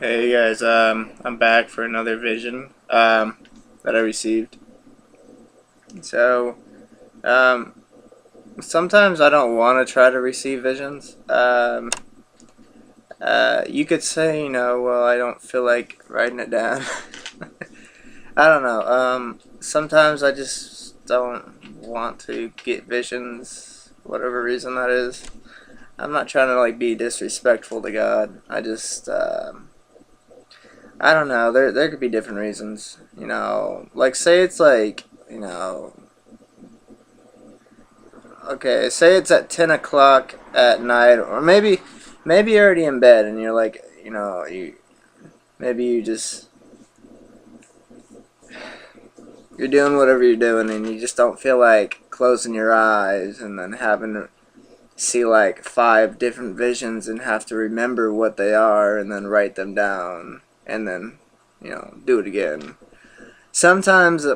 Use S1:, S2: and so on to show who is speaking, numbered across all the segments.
S1: Hey guys, I'm back for another vision that I received. So, um, sometimes I don't want to try to receive visions. You could say, well, I don't feel like writing it down. I don't know. Sometimes I just don't want to get visions, whatever reason that is. I'm not trying to like be disrespectful to God. I don't know. There could be different reasons. Like say it's like okay, say it's at 10 o'clock at night, or maybe you're already in bed and you're like you maybe you're doing whatever you're doing and you just don't feel like closing your eyes and then having to see like five different visions and have to remember what they are and then write them down and then do it again. Sometimes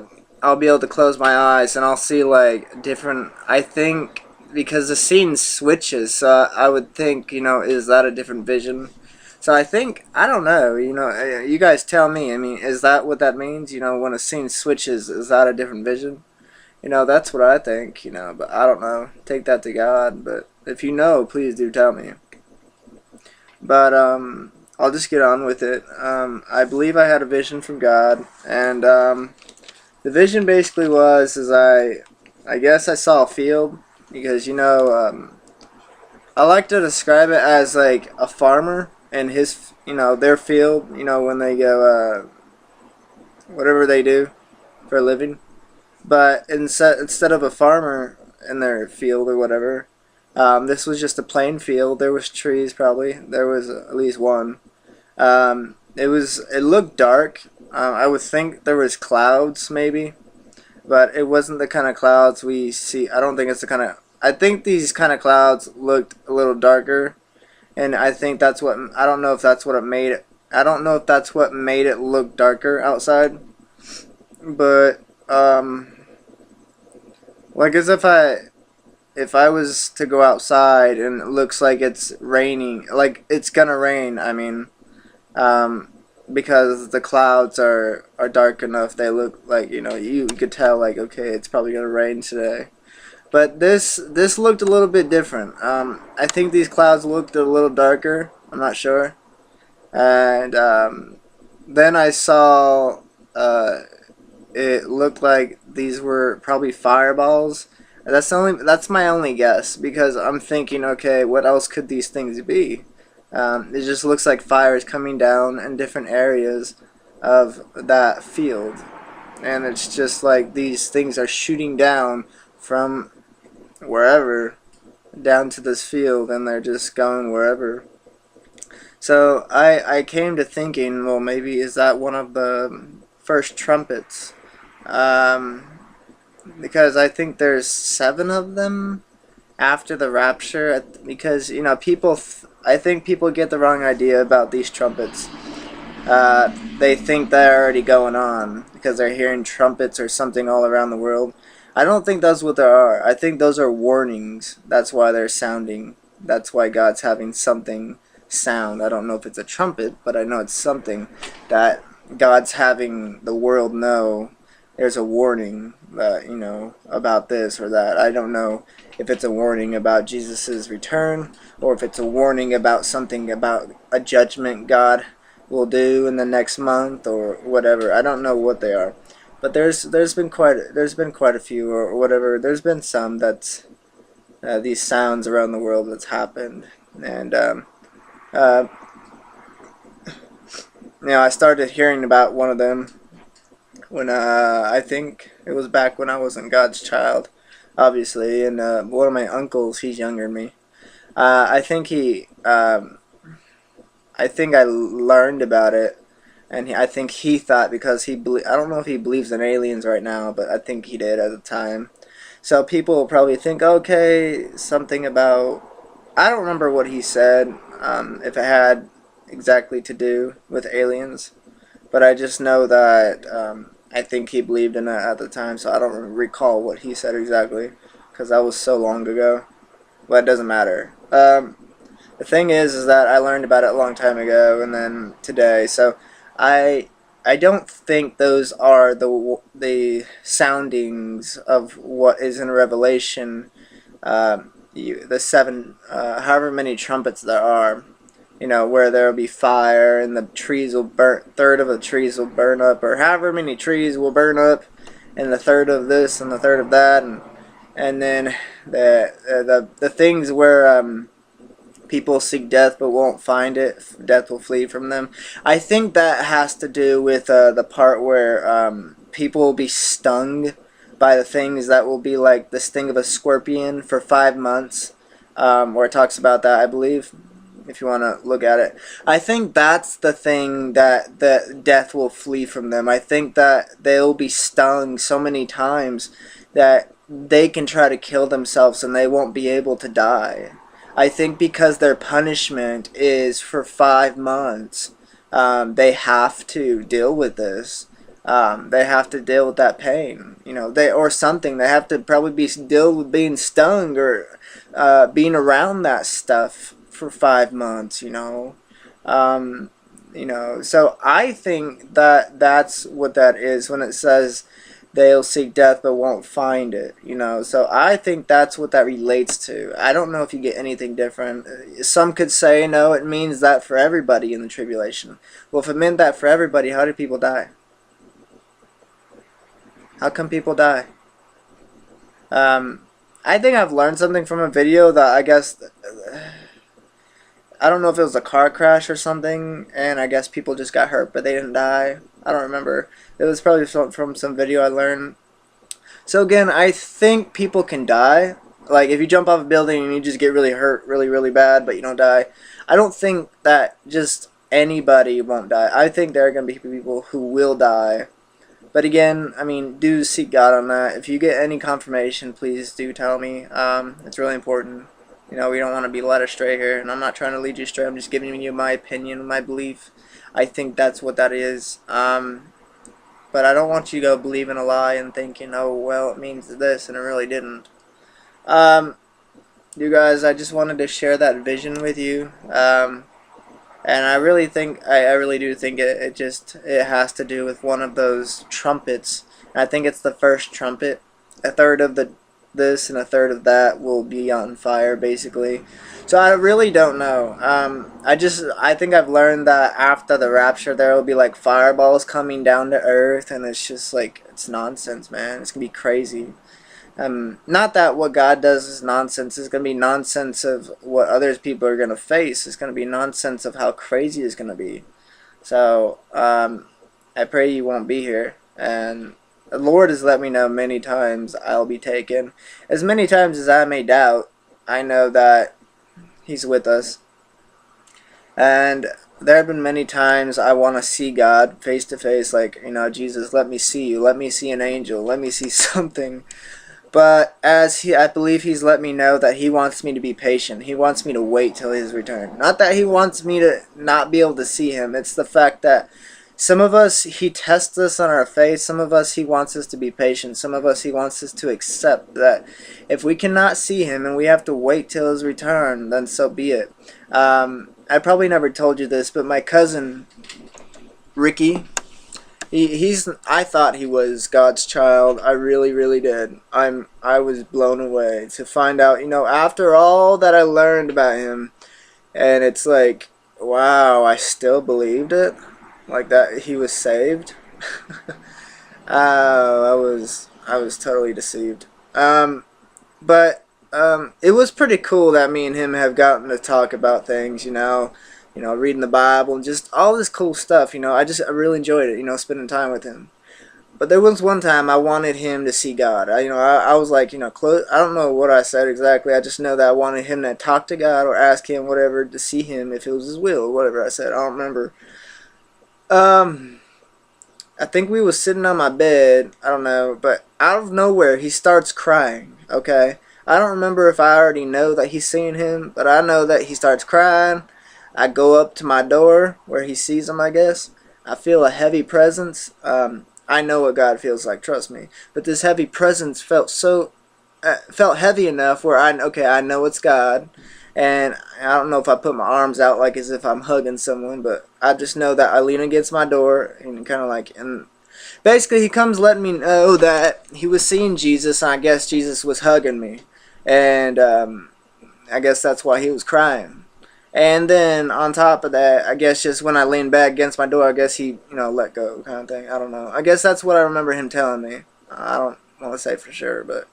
S1: I'll be able to close my eyes and I'll see like different. I think because the scene switches, so I would think, is that a different vision? So I think I don't know. You guys tell me. I mean, is that what that means? When a scene switches, is that a different vision? That's what I think. But I don't know. Take that to God. But if you know, please do tell me. But I'll just get on with it. I believe I had a vision from God, and the vision basically was is I guess I saw a field because I like to describe it as like a farmer and his their field when they go whatever they do for a living, but instead of a farmer in their field or whatever, this was just a plain field. There was trees, probably there was at least one. It looked dark. I would think there was clouds maybe, but it wasn't the kind of clouds we see. I don't think it's the kind of. I think these kind of clouds looked a little darker, and I think that's what. I don't know if that's what it made it. I don't know if that's what made it look darker outside, but like as if I was to go outside and it looks like it's raining, like it's gonna rain. I mean, um, because the clouds are dark enough. They look like you could tell like okay, it's probably gonna rain today. But this looked a little bit different. I think these clouds looked a little darker. I'm not sure. And then I saw it looked like these were probably fireballs. That's my only guess because I'm thinking, okay, what else could these things be? It just looks like fire is coming down in different areas of that field, and it's just like these things are shooting down from wherever down to this field, and they're just going wherever. So I came to thinking, well, maybe is that one of the first trumpets? Um, because I think there's seven of them after the rapture. Because I think people get the wrong idea about these trumpets. They think they're already going on because they're hearing trumpets or something all around the world. I don't think that's what there are. I think those are warnings. That's why they're sounding. That's why God's having something sound. I don't know if it's a trumpet, but I know it's something that God's having the world know there's a warning that, about this or that. I don't know if it's a warning about Jesus' return or if it's a warning about something about a judgment God will do in the next month or whatever. I don't know what they are. But there's been quite a few or whatever. There's been some that's these sounds around the world that's happened, and uh, I started hearing about one of them when I think it was back when I wasn't God's child, obviously, and one of my uncles, he's younger than me. I think I think I learned about it, and I think he thought because I don't know if he believes in aliens right now, but I think he did at the time. So people will probably think, okay, something about. I don't remember what he said, if it had exactly to do with aliens, but I just know that I think he believed in it at the time, so I don't recall what he said exactly because that was so long ago. But it doesn't matter. The thing is that I learned about it a long time ago, and then today. So I I don't think those are the soundings of what is in Revelation. The seven, however many trumpets there are, where there will be fire and the trees will burn, third of the trees will burn up, or however many trees will burn up, and the third of this and the third of that, and then the things where people seek death but won't find it. Death will flee from them. I think that has to do with the part where people will be stung by the things that will be like the sting of a scorpion for 5 months, where it talks about that, I believe, if you want to look at it. I think that's the thing that death will flee from them. I think that they'll be stung so many times that they can try to kill themselves and they won't be able to die. I think because their punishment is for 5 months, they have to deal with this. They have to deal with that pain, or something. They have to probably deal with being stung or being around that stuff for 5 months. So I think that that's what that is when it says they'll seek death but won't find it. So I think that's what that relates to. I don't know if you get anything different. Some could say no, it means that for everybody in the tribulation. Well, if it meant that for everybody, how did people die? How come people die? I think I've learned something from a video that I guess, I don't know if it was a car crash or something, and I guess people just got hurt but they didn't die. I don't remember. It was probably from some video I learned. So again, I think people can die. Like if you jump off a building and you just get really hurt really, really bad but you don't die. I don't think that just anybody won't die. I think there are going to be people who will die. But again, I mean, do seek God on that. If you get any confirmation, please do tell me. It's really important. We don't want to be led astray here, and I'm not trying to lead you astray. I'm just giving you my opinion, my belief. I think that's what that is. But I don't want you to go believe in a lie and thinking, oh, well, it means this, and it really didn't. You guys, I just wanted to share that vision with you. And I really think, I really do think it has to do with one of those trumpets. And I think it's the first trumpet. A third of this and a third of that will be on fire, basically. So I really don't know. I think I've learned that after the rapture there will be like fireballs coming down to earth, and it's just like, it's nonsense, man. It's gonna be crazy. Not that what God does is nonsense. It's going to be nonsense of what others people are going to face. It's going to be nonsense of how crazy it's going to be. So, I pray you won't be here. And the Lord has let me know many times I'll be taken. As many times as I may doubt, I know that He's with us. And there have been many times I want to see God face to face. Like, Jesus, let me see you. Let me see an angel. Let me see something. But I believe He's let me know that He wants me to be patient. He wants me to wait till His return. Not that He wants me to not be able to see Him. It's the fact that some of us, He tests us on our faith. Some of us, He wants us to be patient. Some of us, He wants us to accept that if we cannot see Him and we have to wait till His return, then so be it. I probably never told you this, but my cousin, Ricky, I thought he was God's child. I really, really did. I was blown away to find out, after all that I learned about him, and it's like, wow, I still believed it, like that he was saved. I was totally deceived. But it was pretty cool that me and him have gotten to talk about things, reading the Bible and just all this cool stuff. I really enjoyed it, spending time with him. But there was one time I wanted him to see God. I was like, close. I don't know what I said exactly. I just know that I wanted him to talk to God or ask Him whatever to see Him if it was His will, whatever I said. I don't remember. I think we was sitting on my bed. I don't know, but out of nowhere he starts crying. Okay, I don't remember if I already know that he's seeing Him, but I know that he starts crying. I go up to my door where he sees Him, I guess. I feel a heavy presence. I know what God feels like, trust me. But this heavy presence felt heavy enough where I know it's God. And I don't know if I put my arms out like as if I'm hugging someone, but I just know that I lean against my door and kind of like, and basically he comes letting me know that he was seeing Jesus, and I guess Jesus was hugging me, and I guess that's why he was crying. And then on top of that, I guess just when I leaned back against my door, I guess he, let go kind of thing. I don't know. I guess that's what I remember him telling me. I don't want to say for sure, but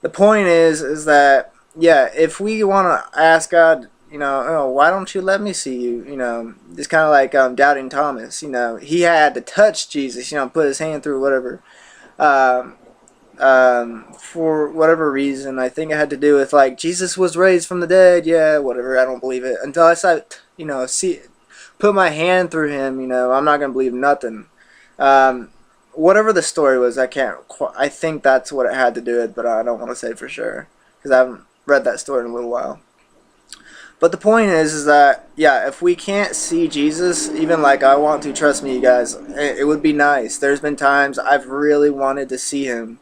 S1: the point is that, yeah, if we want to ask God, oh, why don't you let me see you? It's kind of like doubting Thomas. He had to touch Jesus. Put his hand through whatever. Um, for whatever reason, I think it had to do with like Jesus was raised from the dead. Yeah, whatever. I don't believe it until I saw, see, put my hand through him. I'm not gonna believe nothing. Whatever the story was, I can't. I think that's what it had to do with, but I don't want to say for sure because I haven't read that story in a little while. But the point is that, yeah, if we can't see Jesus, even like I want to, trust me, you guys, it would be nice. There's been times I've really wanted to see him.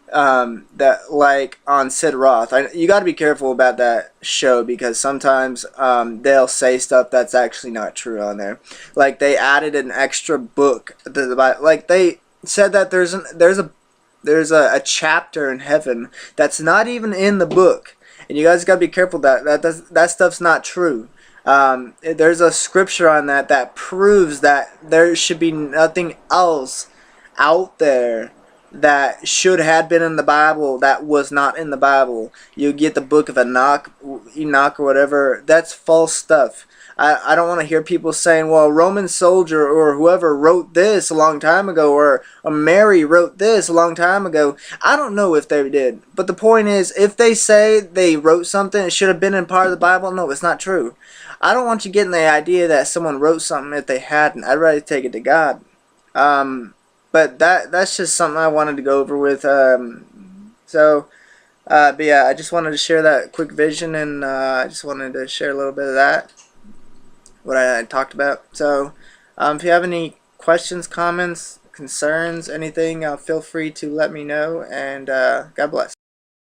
S1: That like on Sid Roth, you got to be careful about that show because sometimes they'll say stuff that's actually not true on there. Like they added an extra book to the Bible. Like they said that there's a chapter in heaven that's not even in the book, and you guys got to be careful that stuff's not true. There's a scripture on that proves that there should be nothing else out there that should have been in the Bible that was not in the Bible. You get the book of Enoch or whatever. That's false stuff. I don't want to hear people saying, well, a Roman soldier or whoever wrote this a long time ago, or Mary wrote this a long time ago. I don't know if they did. But the point is, if they say they wrote something, it should have been in part of the Bible. No, it's not true. I don't want you getting the idea that someone wrote something if they hadn't. I'd rather take it to God. But that's just something I wanted to go over with. But yeah, I just wanted to share that quick vision, and I just wanted to share a little bit of that, what I talked about. So, if you have any questions, comments, concerns, anything, feel free to let me know, and God bless.